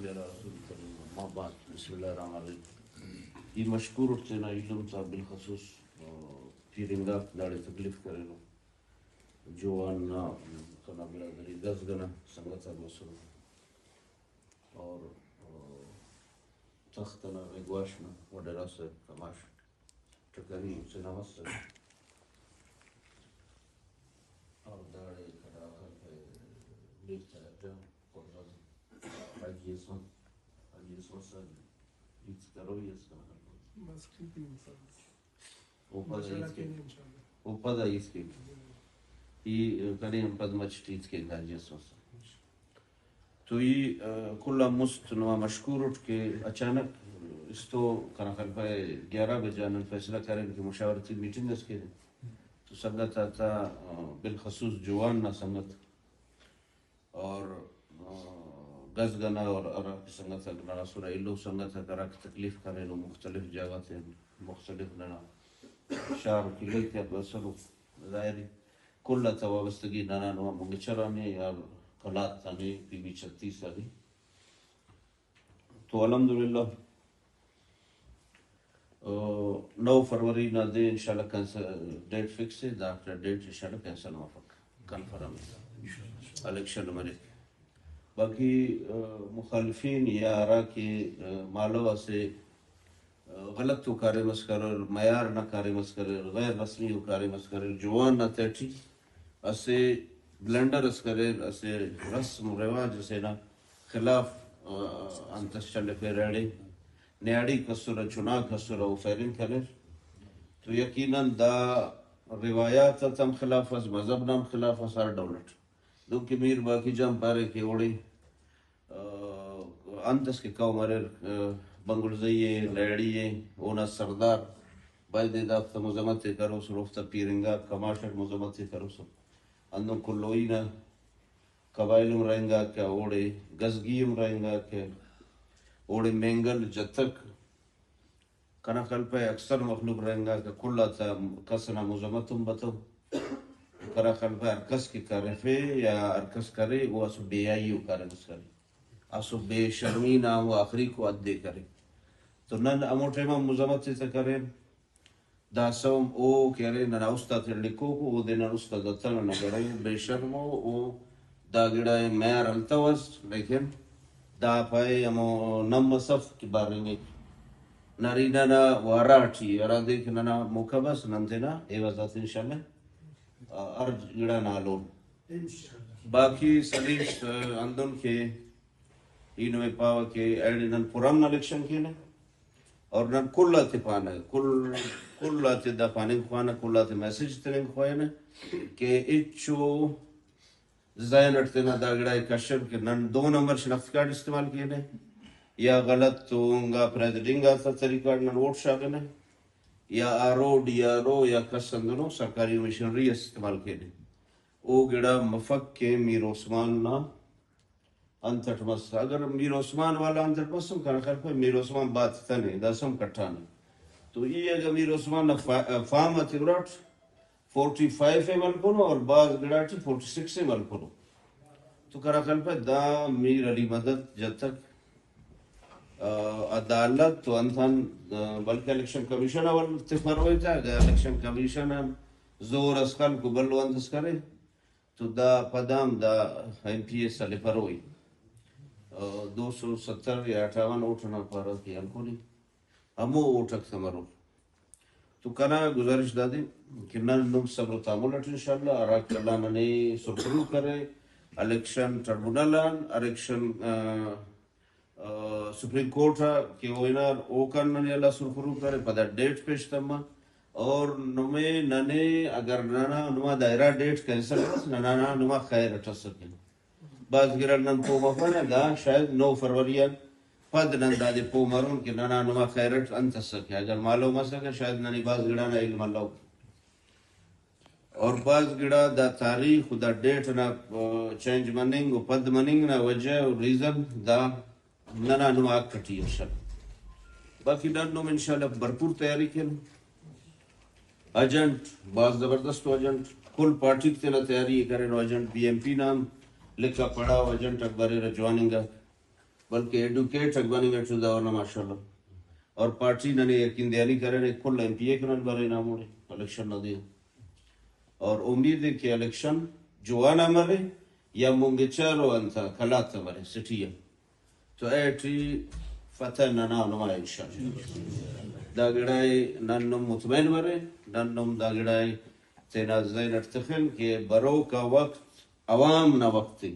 رسول کریم ما بعد بسم الله الرحمن الرحیم یہ مشکور اٹھتے نا علم تا بالخصوص پیرنگا داڑے تکلیف کرے نو جوان نا کنا برادری دس گنا سنگتا مسلم اور تختنا اگواشنا وڈرا سے کماش ٹکری سے نمست اور داڑے کنا لیتا ہے حاجی سوسن ایت کرو یس کنا بس کیپی اوپا ایت کے یہ کریں پد مچٹیت کے حاجی سوسن تو یہ کلا مست نوا مشکور اٹھ کے اچانک اس تو کنا خلفہ 11 بجے انہوں فیصلہ کریں کہ مشاورتی میٹنگ اس کے تو سنگت آتا بالخصوص جوان نہ سنگت اور گز گنا اور عرق سنگت اگنا سورہ علو سنگت عرق تکلیف کرے نو مختلف جگہ تھے مختلف ننا شعر کی لیتے اپسلو ظاہری کل توابستگی نانا نوا منگچرانے یا قلات تانے پی بی 36 آگی تو الحمدللہ 9 فروری نا دے انشاءاللہ ڈیٹ فکس ہے داکٹر ڈیٹ انشاءاللہ کینسل موافق کنفرم الیکشن مرے باقی مخالفین یا آرا کے مالوا سے غلط تو کارے مسکر معیار نہ کارے مسکر غیر رسمی کارے مسکر جوان نہ تیٹی اسے بلنڈر اس کرے اسے رسم و رواج اسے نہ خلاف انتس چلے پہ ریڑے نیاڑی کسر چنا کسر او فیرن کرے تو یقیناً دا روایات تم خلاف اس مذہب نام خلاف اس ہر دولت دو کہ میر باقی جام پارے کے اوڑی انتس کے کاؤ مرر بنگلزیے لیڑیے اونا سردار باید دافتا مزمت کرو سو رفتا پیرنگا کماشر مزمت کرو سو اندو کلوئینا قبائلم رہنگا کیا اوڑے گزگیم رہنگا کیا اوڑے مینگل جتک کنا خلپے اکثر مخلوق رہنگا کہ کلا تا کسنا مزمتم بتو کرا خلپے ارکس کی کرفے یا ارکس کرے وہ اسو بے آئیو کرے اس کرے اسو بے شرمی نام و آخری کو ادے کرے تو نن اموٹے میں مزمت سے کرے دا سوم او کرے نن اوستا تلکو کو او دینا اوستا دتن نگرے بے شرمو او دا گڑائے میر التوز لیکن دا پائے امو نم صف کی بارے میں نارینا نا واراٹی ارا دیکھ ننا مکبس ننتنا ایوازات انشاءاللہ ارج گڑا نالون باقی سلیش اندن کے اینوے پاوا کے ایڈی نن پرام الیکشن کے لیں اور نن کلا تی پانا کلا تی دا پاننگ خوانا کلا تی میسیج تلنگ خوانا کہ اچھو زین اٹھتنا دا گڑای کشن کہ نن 2 نمبر شنفت کارڈ استعمال کیے لیں یا غلط تو انگا پریزیڈنگ آتا طریقہ نن ووٹ شاگنے یا آرو ڈی آرو یا کسندنو سرکاری مشنری استعمال کیے لیں او گڑا مفق کے میر عثمان نا انتٹ مس اگر میر عثمان والا انتٹ مسم کنا خیر پر میر عثمان بات تنے دا سم کٹھانے تو یہ اگر میر عثمان فارم اتبراٹ 45 عمل کنو اور بعض گڑاٹی 46 عمل کنو تو کنا خیر پر دا میر علی مدد جب تک عدالت تو انسان بلکہ الیکشن کمیشن اول اتفار ہوئی تھا اگر الیکشن کمیشن زور اسکال کو بلو اندس کرے تو دا پدام دا ایم پی ایس علی پر ہوئی 270 یا 58 اوٹنا پارا کی انکولی ہمو اوٹک سمرو تو کنا گزارش دادی کہ نم صبر و تعاملت انشاءاللہ اراک اللہ ننے سپرو کرے الیکشن ٹربونلان الیکشن سپریم کورٹ کے وینار اوکن ننے اللہ سپرو کرے پدا ڈیٹ پیش تمہ اور نمے ننے اگر ننا نما دائرہ ڈیٹ کینسل کرس ننا نما خیر اٹھا سکیں بعض گرن نن پو مفانا دا شاید 9 فروریان پد نن دا دے پو مرون کہ ننا نما خیرت انت سکے اگر معلوم سکے شاید ننی بعض گڑا نا علم اللہ اور بعض گڑا دا تاریخ دا ڈیٹ نا چینج مننگ و پد مننگ نا وجہ و ریزن دا ننا نما کٹی انشاءاللہ باقی نن نم انشاءاللہ برپور تیاری کن ایجنٹ بعض زبردست ایجنٹ کل پارٹی تینا تیاری کریں ایجنٹ بی ایم پی نام لکھا پڑھا ایجنٹ اکبر رجواننگا بلکہ ایڈوکیٹ اگبانی میں چوزا ورنہ ماشاءاللہ اور پارٹی ننے یقین دیانی کرے رہے کل ایم پی اے کنن برے ناموڑے الیکشن نہ دے اور امید ہے کہ الیکشن جوانا مرے یا مونگچارو انتا کلاتا مرے سٹیا تو ایٹی فتح ننا نمائے انشاءاللہ دا گڑائی ننم مطمئن مرے ننم دا گڑائی تینا زین ارتخل کہ برو کا وقت عوام نہ وقتی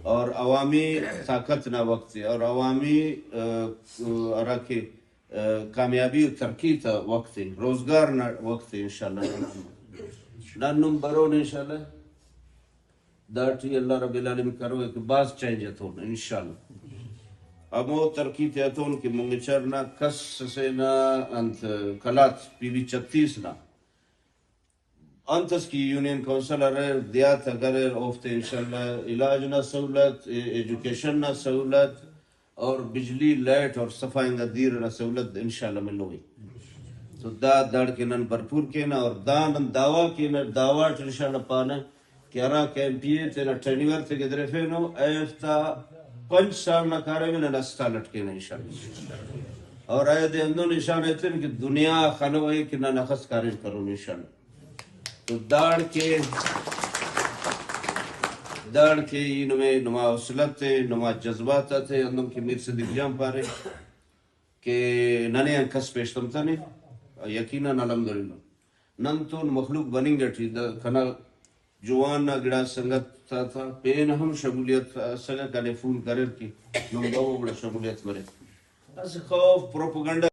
اور عوامی طاقت نہ وقتی اور عوامی اراکی کامیابی و ترقی تا وقتی روزگار نہ وقتی انشاءاللہ ننم برون انشاءاللہ داٹی اللہ رب العالمین کرو ایک باز چینج اتون انشاءاللہ امو ترقی تیاتون کہ منگچرنا کس سینا انت کلات پی بی 36 نا انتس کی یونین کونسل ارے دیات اگر اوفتے انشاءاللہ علاج نہ سہولت ایجوکیشن نہ سہولت اور بجلی لائٹ اور صفائیں دیر نہ سہولت انشاءاللہ ملوئی تو دا داڑ کے نن بھرپور کینا اور دان دعویٰ کینا دعویٰ انشاءاللہ پانا کہ ارا کیمپیے تینا ٹرینیور تے گدرے فینو ایفتا 5 سال نہ کارے میں نستا لٹکینا انشاءاللہ اور آئے دے اندو نشان ایتے کہ دنیا خلوئے کہ نہ نخص کارج کرو انشاءاللہ تو داڑ کے انہیں نما وصلت تے نما جذبات تے اندم کی میر صدیق جام پارے کہ ننے انکس پیشتم تنے یقیناً الحمدللہ نن تو مخلوق بنیں گے ٹھی کنا جوان نا گڑا سنگت تھا پین ہم شمولیت سنگت کنے فون کرر کی نمباو بڑا شمولیت مرے اس خوف پروپگنڈا